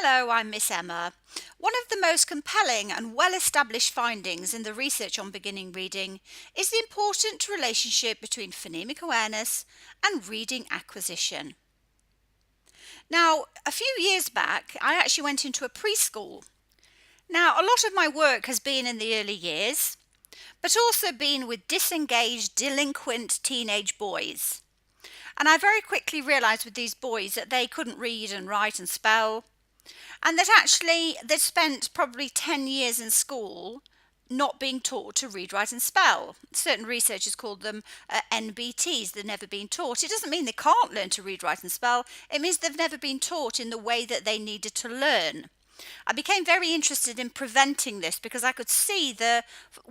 Hello, I'm Miss Emma. One of the most compelling and well-established findings in the research on beginning reading is the important relationship between phonemic awareness and reading acquisition. Now, a few years back, I actually went into a preschool. Now, a lot of my work has been in the early years, but also been with disengaged, delinquent teenage boys. And I very quickly realised with these boys that they couldn't read and write and spell, and that actually they'd spent probably 10 years in school not being taught to read, write and spell. Certain researchers called them NBTs, they've never been taught. It doesn't mean they can't learn to read, write and spell. It means they've never been taught in the way that they needed to learn. I became very interested in preventing this because I could see the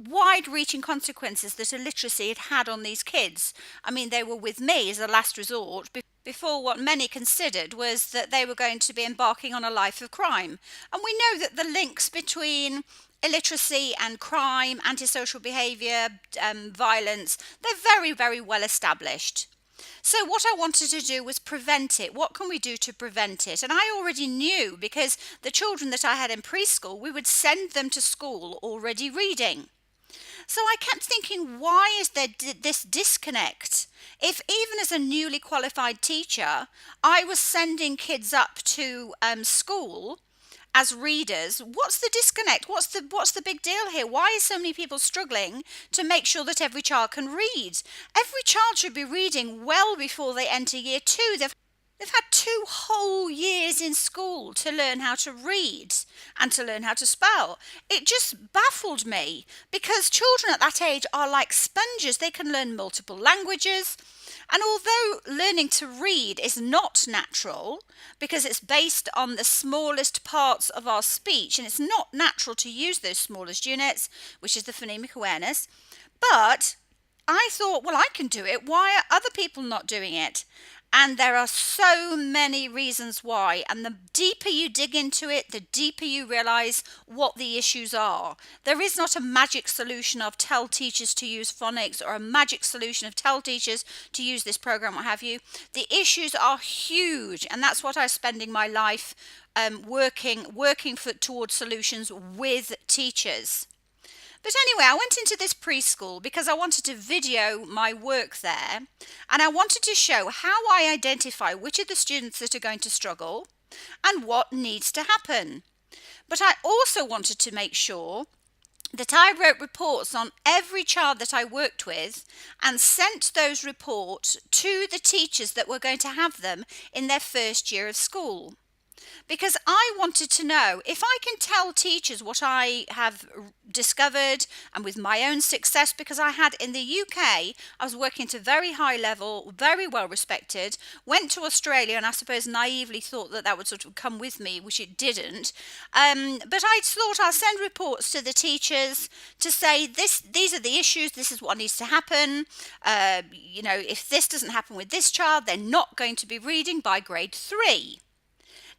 wide-reaching consequences that illiteracy had had on these kids. I mean, they were with me as a last resort before what many considered was that they were going to be embarking on a life of crime. And we know that the links between illiteracy and crime, antisocial behaviour, violence, they're very, very well established. So what I wanted to do was prevent it. What can we do to prevent it? And I already knew, because the children that I had in preschool, we would send them to school already reading. So I kept thinking, why is there this disconnect? If even as a newly qualified teacher, I was sending kids up to school as readers, what's the disconnect? What's the big deal here? Why is so many people struggling to make sure that every child can read? Every child should be reading well before they enter year 2. They've had 2 whole years in school to learn how to read and to learn how to spell. It just baffled me because children at that age are like sponges. They can learn multiple languages. And although learning to read is not natural because it's based on the smallest parts of our speech and it's not natural to use those smallest units, which is the phonemic awareness, but I thought, well, I can do it. Why are other people not doing it? And there are so many reasons why. And the deeper you dig into it, the deeper you realize what the issues are. There is not a magic solution of tell teachers to use phonics or a magic solution of tell teachers to use this program, what have you. The issues are huge. And that's what I'm spending my life working towards solutions with teachers. But anyway, I went into this preschool because I wanted to video my work there, and I wanted to show how I identify which of the students that are going to struggle and what needs to happen. But I also wanted to make sure that I wrote reports on every child that I worked with and sent those reports to the teachers that were going to have them in their first year of school. Because I wanted to know if I can tell teachers what I have discovered and with my own success, because I had in the UK, I was working at a very high level, very well respected, went to Australia and I suppose naively thought that would sort of come with me, which it didn't. But I thought I'll send reports to the teachers to say these are the issues, this is what needs to happen. If this doesn't happen with this child, they're not going to be reading by grade 3.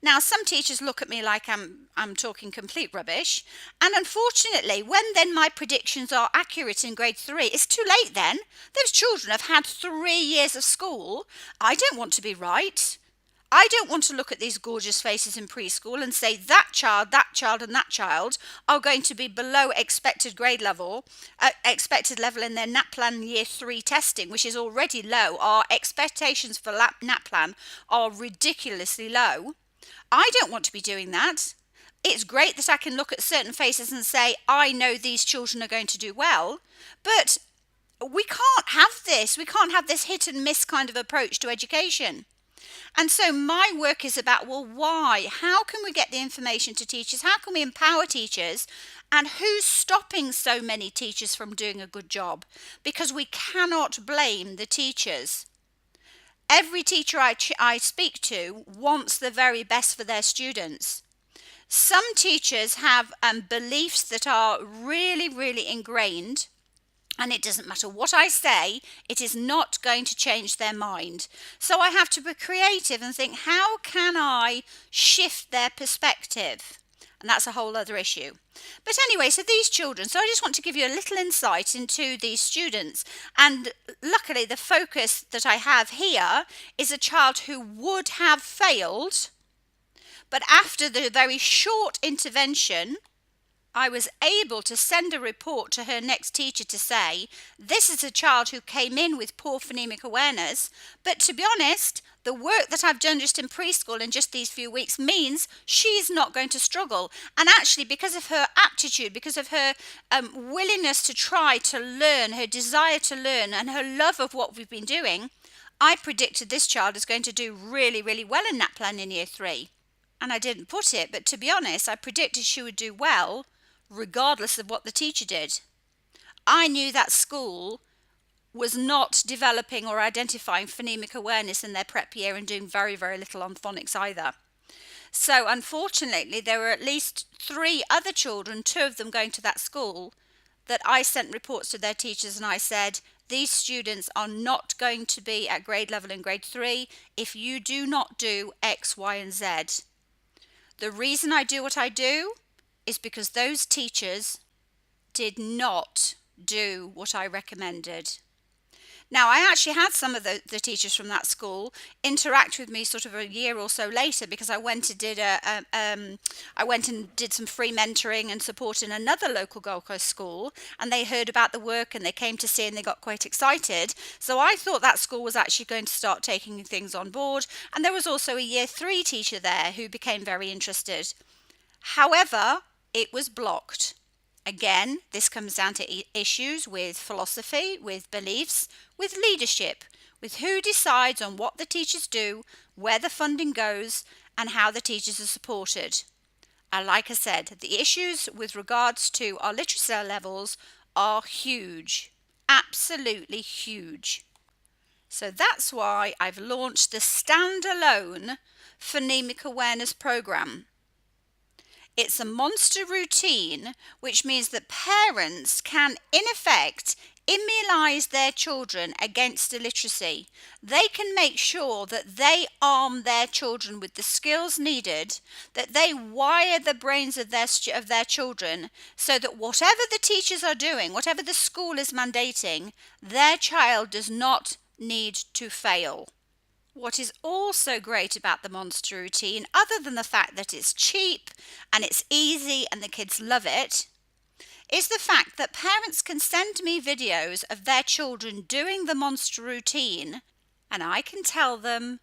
Now, some teachers look at me like I'm talking complete rubbish, and unfortunately, when then my predictions are accurate in grade 3, it's too late then. Those children have had 3 years of school. I don't want to be right. I don't want to look at these gorgeous faces in preschool and say that child, and that child are going to be below expected grade level, expected level in their NAPLAN year 3 testing, which is already low. Our expectations for NAPLAN are ridiculously low. I don't want to be doing that. It's great that I can look at certain faces and say, I know these children are going to do well, but we can't have this. We can't have this hit and miss kind of approach to education. And so my work is about, well, why? How can we get the information to teachers? How can we empower teachers? And who's stopping so many teachers from doing a good job? Because we cannot blame the teachers. Every teacher I speak to wants the very best for their students. Some teachers have beliefs that are really, really ingrained, and it doesn't matter what I say, it is not going to change their mind. So I have to be creative and think, how can I shift their perspective? And that's a whole other issue. But anyway, so these children, so I just want to give you a little insight into these students. And luckily, the focus that I have here is a child who would have failed, But after the very short intervention, I was able to send a report to her next teacher to say, this is a child who came in with poor phonemic awareness, but to be honest, the work that I've done just in preschool in just these few weeks means she's not going to struggle. And actually, because of her aptitude, because of her willingness to try to learn, her desire to learn, and her love of what we've been doing, I predicted this child is going to do really, really well in that plan in year 3. And I didn't put it, but to be honest, I predicted she would do well regardless of what the teacher did. I knew that school was not developing or identifying phonemic awareness in their prep year and doing very, very little on phonics either. So unfortunately, there were at least 3 other children, 2 of them going to that school, that I sent reports to their teachers and I said, these students are not going to be at grade level in grade 3 if you do not do X, Y, and Z. The reason I do what I do is because those teachers did not do what I recommended. Now, I actually had some of the teachers from that school interact with me sort of a year or so later, because I went and did some free mentoring and support in another local Gold Coast school, and they heard about the work and they came to see and they got quite excited. So I thought that school was actually going to start taking things on board, and there was also a year 3 teacher there who became very interested. However, it was blocked. Again, this comes down to issues with philosophy, with beliefs, with leadership, with who decides on what the teachers do, where the funding goes, and how the teachers are supported. And like I said, the issues with regards to our literacy levels are huge, absolutely huge. So that's why I've launched the standalone phonemic awareness program. It's a monster routine, which means that parents can, in effect, immunize their children against illiteracy. They can make sure that they arm their children with the skills needed, that they wire the brains of their children so that whatever the teachers are doing, whatever the school is mandating, their child does not need to fail. What is also great about the monster routine, other than the fact that it's cheap and it's easy and the kids love it, is the fact that parents can send me videos of their children doing the monster routine, and I can tell them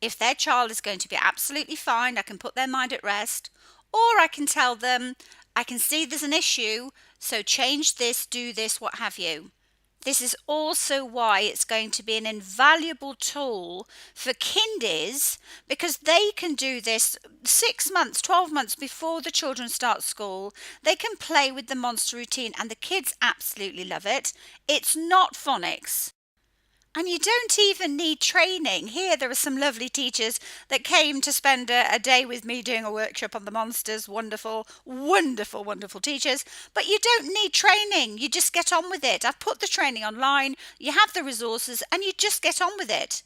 if their child is going to be absolutely fine, I can put their mind at rest, or I can tell them, I can see there's an issue, so change this, do this, what have you. This is also why it's going to be an invaluable tool for kindies, because they can do this 6 months, 12 months before the children start school. They can play with the monster routine and the kids absolutely love it. It's not phonics. And you don't even need training. Here there are some lovely teachers that came to spend a day with me doing a workshop on the monsters. Wonderful, wonderful, wonderful teachers. But you don't need training. You just get on with it. I've put the training online. You have the resources and you just get on with it.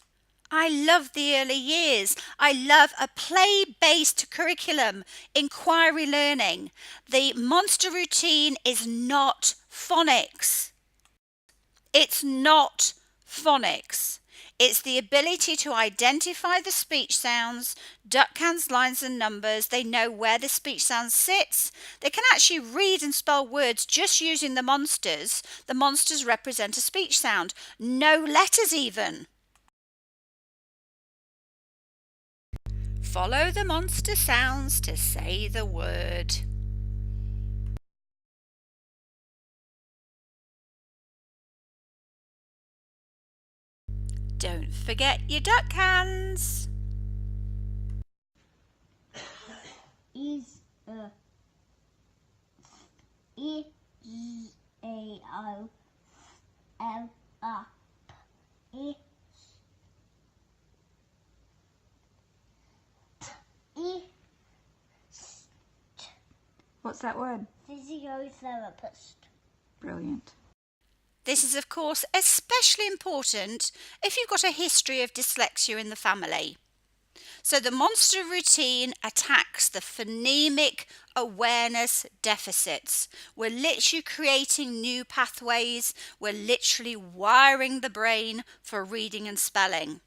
I love the early years. I love a play-based curriculum, inquiry learning. The monster routine is not phonics. It's not phonics. It's the ability to identify the speech sounds, duck cans, lines and numbers. They know where the speech sound sits. They can actually read and spell words just using the monsters. The monsters represent a speech sound. No letters even. Follow the monster sounds to say the word. Don't forget your duck cans. Is E A O L up E E. What's that word? Physiotherapist. Brilliant. This is, of course, especially important if you've got a history of dyslexia in the family. So the monster routine attacks the phonemic awareness deficits. We're literally creating new pathways. We're literally wiring the brain for reading and spelling.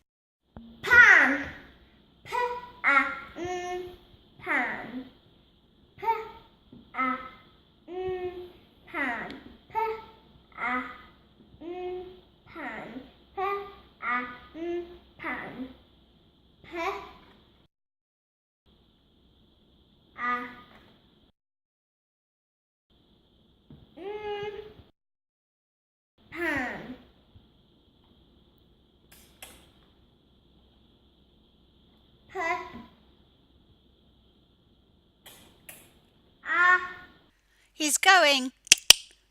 Pan. P-A-N. He's going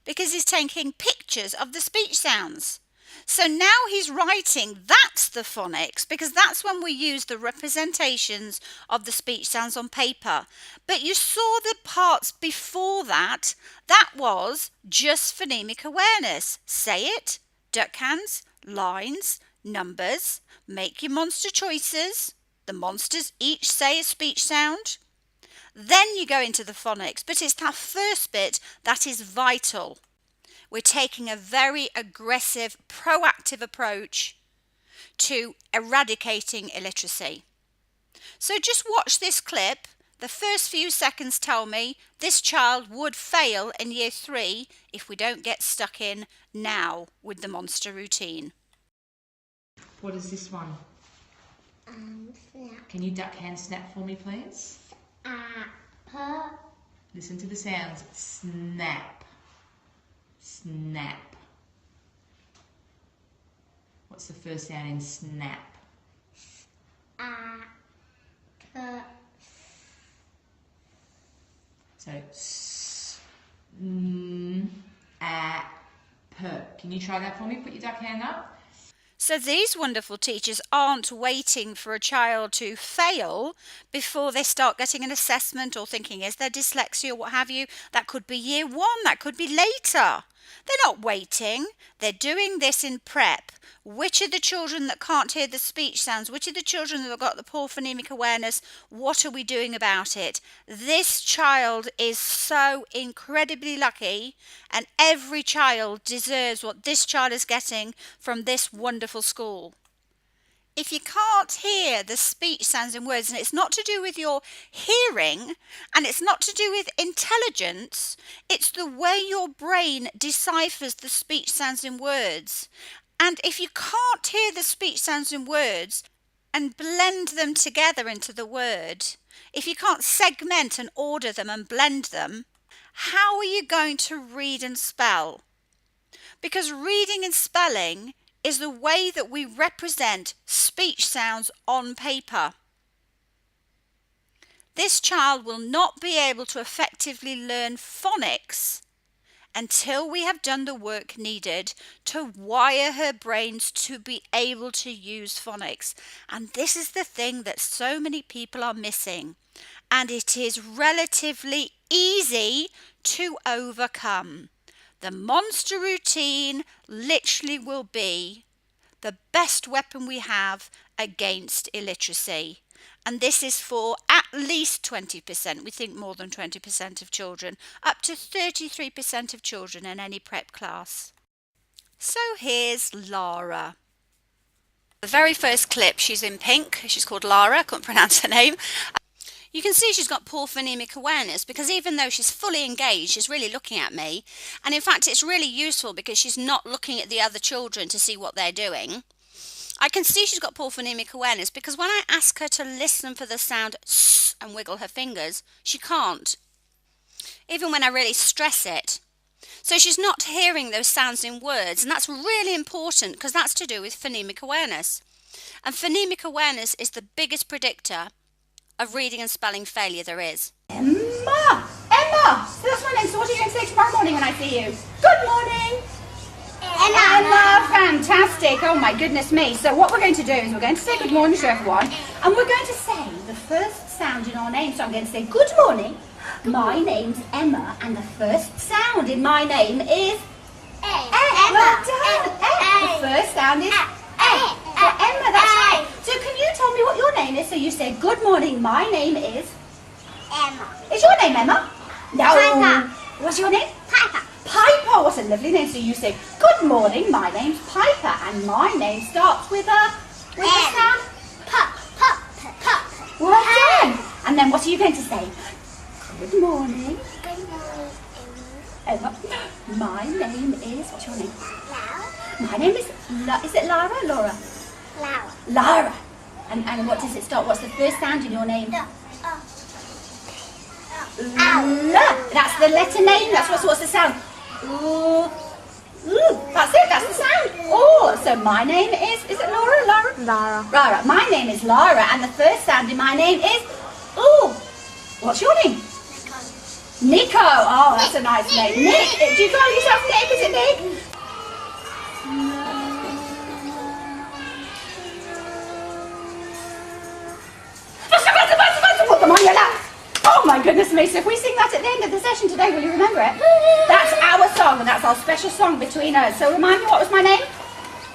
because he's taking pictures of the speech sounds. So now he's writing, that's the phonics, because that's when we use the representations of the speech sounds on paper. But you saw the parts before that, that was just phonemic awareness. Say it, duck hands, lines, numbers, make your monster choices. The monsters each say a speech sound. Then you go into the phonics, but it's that first bit that is vital. We're taking a very aggressive, proactive approach to eradicating illiteracy. So just watch this clip. The first few seconds tell me this child would fail in year 3 if we don't get stuck in now with the monster routine. What is this one? Snap. Can you duck hand snap for me, please? Listen to the sounds. Snap. Snap. What's the first sound in snap? So s, n, a, p. Can you try that for me? Put your duck hand up. So these wonderful teachers aren't waiting for a child to fail before they start getting an assessment or thinking, is there dyslexia or what have you? That could be year 1, that could be later. They're not waiting, they're doing this in prep. Which are the children that can't hear the speech sounds? Which are the children that have got the poor phonemic awareness? What are we doing about it? This child is so incredibly lucky, and every child deserves what this child is getting from this wonderful school. If you can't hear the speech sounds in words, and it's not to do with your hearing and it's not to do with intelligence, it's the way your brain deciphers the speech sounds in words. And if you can't hear the speech sounds in words and blend them together into the word, if you can't segment and order them and blend them, how are you going to read and spell? Because reading and spelling is the way that we represent speech sounds on paper. This child will not be able to effectively learn phonics until we have done the work needed to wire her brains to be able to use phonics. And this is the thing that so many people are missing. And it is relatively easy to overcome. The monster routine literally will be the best weapon we have against illiteracy. And this is for at least 20%, we think more than 20% of children, up to 33% of children in any prep class. So here's Lara. The very first clip, she's in pink, she's called Lara, I couldn't pronounce her name. You can see she's got poor phonemic awareness because even though she's fully engaged, she's really looking at me. And in fact, it's really useful because she's not looking at the other children to see what they're doing. I can see she's got poor phonemic awareness because when I ask her to listen for the sound S and wiggle her fingers, she can't. Even when I really stress it. So she's not hearing those sounds in words, and that's really important because that's to do with phonemic awareness. And phonemic awareness is the biggest predictor of reading and spelling failure there is. Emma! Emma! So that's my name. So what are you going to say tomorrow morning when I see you? Good morning! Emma! Fantastic! Oh my goodness me. So what we're going to do is we're going to say good morning to everyone, and we're going to say the first sound in our name. So I'm going to say good morning. My name's Emma, and the first sound in my name is Well done! The first sound is for Emma, that's right. So can you tell me what your name is? So you say, good morning, my name is Emma. Is your name Emma? No. Piper. What's your name? Piper. Piper. What a lovely name. So you say, good morning, my name's Piper, and my name starts with the sound Pop, pop, pop. well done. And then what are you going to say? Good morning, Good morning, Emma. My name is, what's your name? Laura. My name is it Lara or Laura? Laura. Lara. And what does it start? What's the first sound in your name? That's the letter name. That's what's the sound. Ooh. That's it. That's the sound. Oh, so my name is it Laura? Lara? Lara. Lara. My name is Lara, and the first sound in my name is ooh. What's your name? Nico. Oh, that's a nice name. Nick. Do you call yourself Nick? Is it Nick? Put them on your lap. Oh my goodness me. So if we sing that at the end of the session today, will you remember it? That's our song, and that's our special song between us. So remind me, what was my name?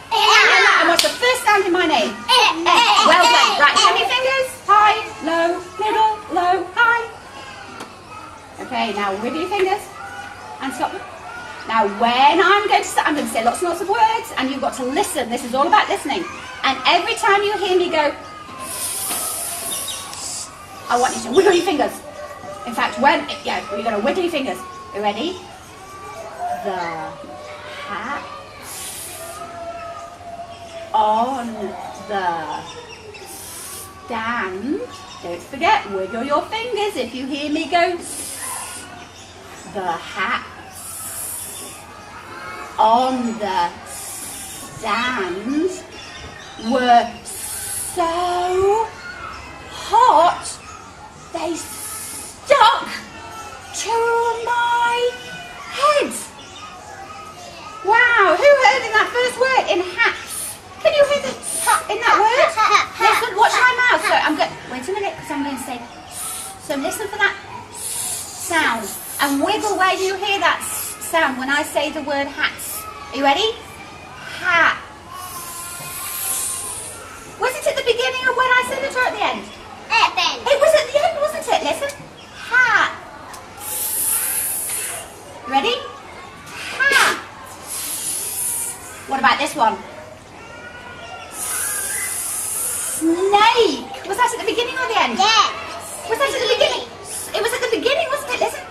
Emma. And what's the first sound in my name? Well done. Right, show me fingers. High, low, middle, low, high. Okay, now wiggle your fingers and stop them. Now when I'm going to say lots and lots of words, and you've got to listen. This is all about listening. And every time you hear me go, I want you to wiggle your fingers. In fact, you're going to wiggle your fingers. Are you ready? The hat on the stand. Don't forget, wiggle your fingers if you hear me go. The hats on the stand were so hot they stuck to my head. Wow, who heard in that first word, in hats? Can you hear the in that word? Listen, watch my mouth. So I'm going, wait a minute, because I'm going to say, so listen for that sound and wiggle where you hear that sound when I say the word hats. Are you ready? Hat. Was it at the beginning or when I said it or at the end? At the end. It was at the end, wasn't it? Listen. Hat. Ready? Hat. What about this one? Snake. Was that at the beginning or the end? Yes. Was that at the beginning? It was at the beginning, wasn't it? Listen.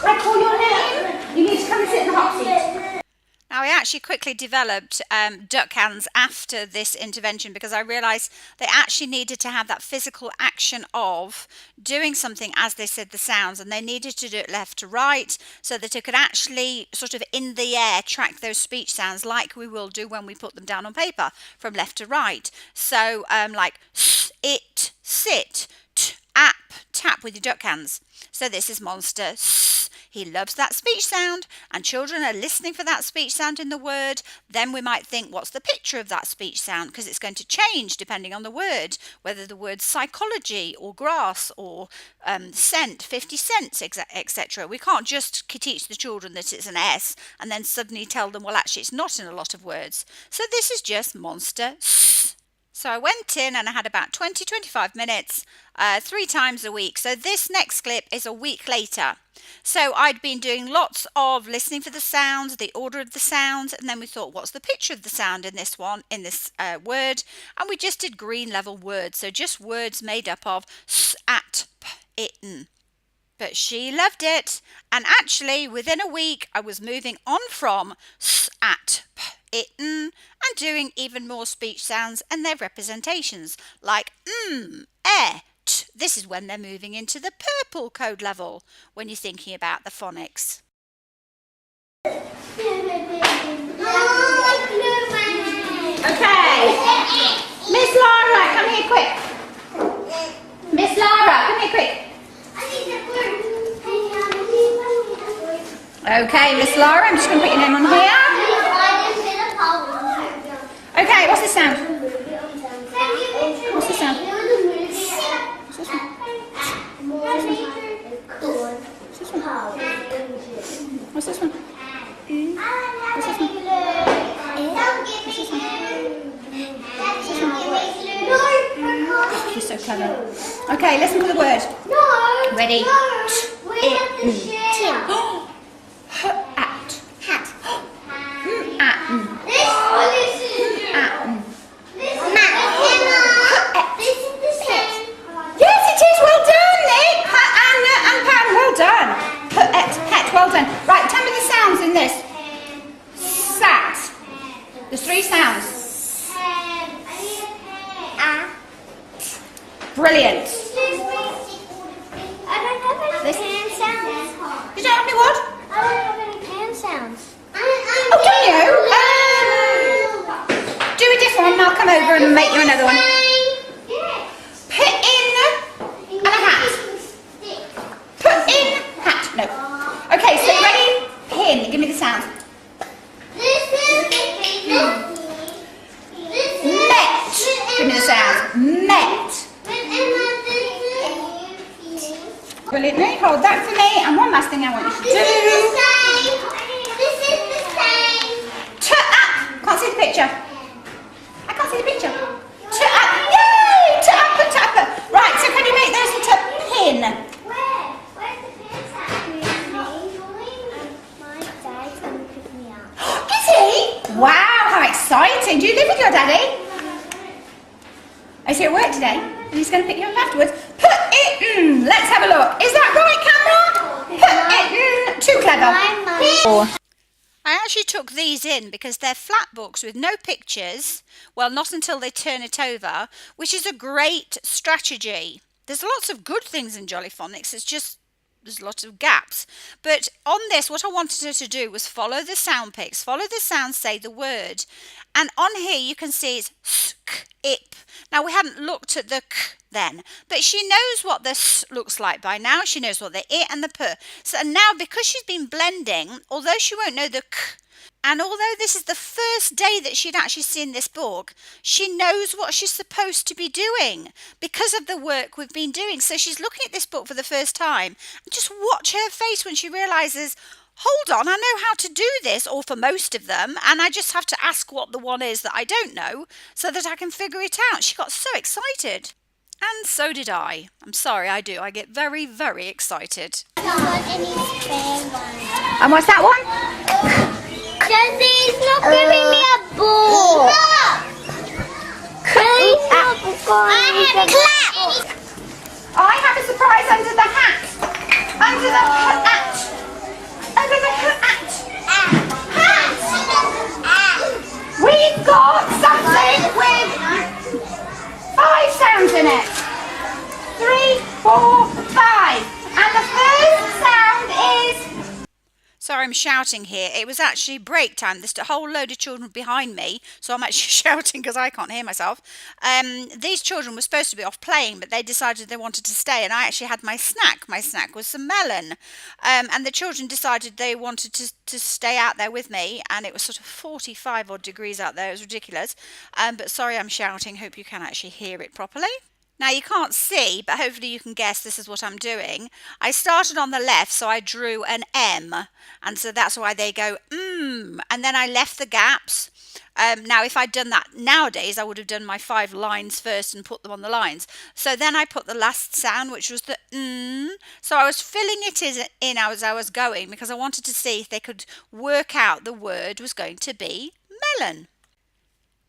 I call your name. You need to come and sit in the hot seat. Now, I actually quickly developed duck hands after this intervention because I realised they actually needed to have that physical action of doing something as they said the sounds, and they needed to do it left to right so that it could actually sort of in the air track those speech sounds like we will do when we put them down on paper from left to right. So like it, sit, app, tap with your duck hands. So this is monster. He loves that speech sound, and children are listening for that speech sound in the word. Then we might think, what's the picture of that speech sound? Because it's going to change depending on the word, whether the word's psychology or grass or cent, 50 cents, etc. We can't just teach the children that it's an S and then suddenly tell them, well, actually, it's not in a lot of words. So this is just monster. So I went in and I had about 20-25 minutes 3 times a week. So this next clip is a week later. So I'd been doing lots of listening for the sounds, the order of the sounds, and then we thought, what's the picture of the sound in this one, in this word? And we just did green level words, so just words made up of s, at, p, itten. But she loved it, and actually within a week I was moving on from s, at, p, itten, and doing even more speech sounds and their representations like t. This is when they're moving into the purple code level when you're thinking about the phonics. Okay, Miss Laura, come here quick. Miss Laura, come here quick. Okay, Miss Laura, I'm just going to put your name on here. Okay, what's this sound? What's this sound? What's this one? What's this one? What's this one? She's so clever. Okay, listen to the word. Ready? At. Hat. Yes, it is. Well done, Nick. And Pam. Well done. Pet. Well done. Right, tell me the sounds in this. Sat. There's 3 sounds. Brilliant. I don't have any pan sounds. You don't have any what? I don't have any pan sounds. Oh, don't you? Do a different one and I'll come over and make you another one. Put in and a hat. Put in hat. No. Brilliantly. Hold that for me. And one last thing I want you to do. This is the same. Can't see the picture. I can't see the picture. Yay! Tapper. Right, so can you make those into pin? Where? Where's the pin at? My dad's going to pick me up. Is he? Wow, how exciting. Do you live with your daddy? Is he at work today? And he's going to pick you up afterwards. Put it in. Let's have a look. Is that right, camera? Put it in. Too clever. I actually took these in because they're flat books with no pictures, well, not until they turn it over, which is a great strategy. There's lots of good things in Jolly Phonics, it's just there's lots of gaps. But on this, what I wanted her to do was follow the sound picks, follow the sound, say the word. And on here you can see it's sk, ip. Now we hadn't looked at the k then, but she knows what the s looks like by now. She knows what the I and the p. So now because she's been blending, although she won't know the k, and although this is the first day that she'd actually seen this book, she knows what she's supposed to be doing because of the work we've been doing. So she's looking at this book for the first time. And just watch her face when she realises, hold on, I know how to do this, or for most of them, and I just have to ask what the one is that I don't know so that I can figure it out. She got so excited. And so did I. I'm sorry, I do. I get very, very excited. I don't want any spare ones. And what's that one? Jessie's not giving me a ball. Please not. I have a surprise under the hat. Under the hat. Under the hat. We've got something with 5 sounds in it. 3, 4, 5. And the first sound is... Sorry, I'm shouting here. It was actually break time. There's a whole load of children behind me, so I'm actually shouting because I can't hear myself. These children were supposed to be off playing, but they decided they wanted to stay, and I actually had my snack. My snack was some melon. And the children decided they wanted to stay out there with me, and it was sort of 45 odd degrees out there. It was ridiculous. But sorry, I'm shouting. Hope you can actually hear it properly. Now you can't see, but hopefully you can guess this is what I'm doing. I started on the left, so I drew an M, and so that's why they go and then I left the gaps. Now if I'd done that nowadays, I would have done my 5 lines first and put them on the lines. So then I put the last sound, which was the so I was filling it in as I was going because I wanted to see if they could work out the word was going to be melon.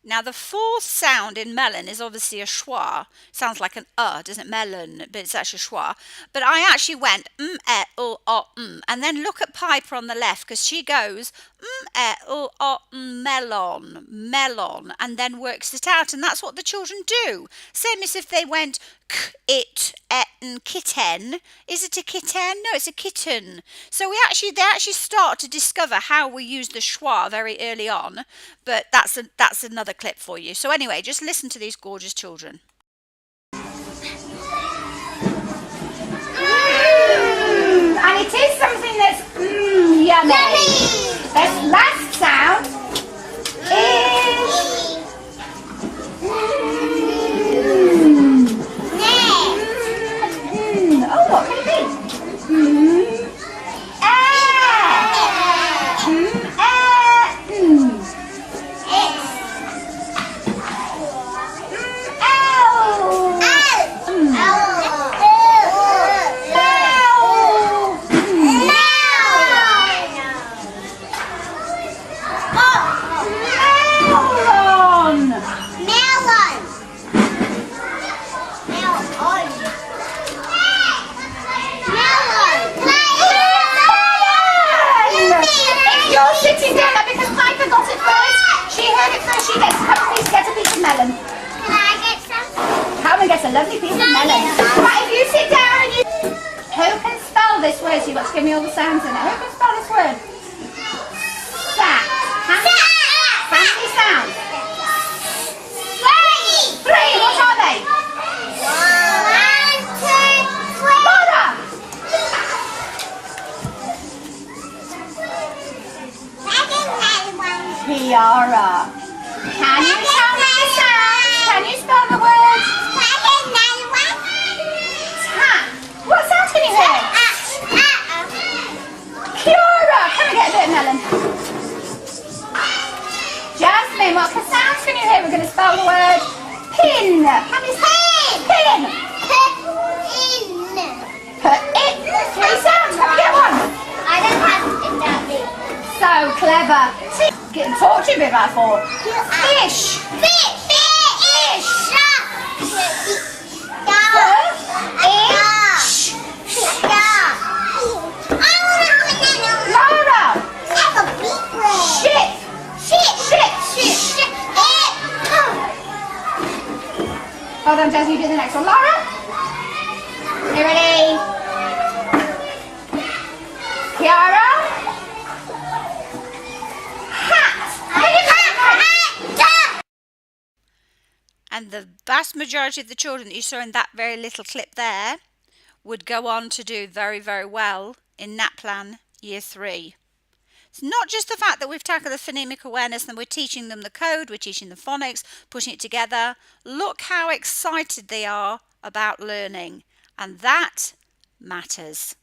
Now the 4th sound in melon is obviously a schwa. Sounds like an doesn't it? Melon, but it's actually schwa. But I actually went and then look at Piper on the left because she goes melon, and then works it out, and that's what the children do. Same as if they went k, it, et, and kitten. Is it a kitten? No, it's a kitten. So they actually start to discover how we use the schwa very early on. But that's another clip for you. So anyway, just listen to these gorgeous children. And it is something that's yummy. This last sound is oh, what can it be? Melon. Can I get some? Come and get a lovely piece of melon. Right, if you sit down and you... Who can spell this word? So you've got to give me all the sounds in it. Who can spell this word? Sat. How many sounds? 3. What are they? 1, 2, 3. Louder. Tiara. Can you tell me the sound? Can you spell the word? Tap. What sound can you hear? morning. What sounds can you hear? We're going to spell the word pin. How many sounds? Pin. Put in. 3 sounds. Can we get one? I don't have it that big. So clever. Talk to me about 4. Fish. Fish. Fish. Laura. Ship. Hold on, Jazz, you do the next one. Laura. You ready? Kiara. And the vast majority of the children that you saw in that very little clip there would go on to do very, very well in NAPLAN Year 3. It's not just the fact that we've tackled the phonemic awareness and we're teaching them the code, we're teaching them phonics, putting it together. Look how excited they are about learning, and that matters.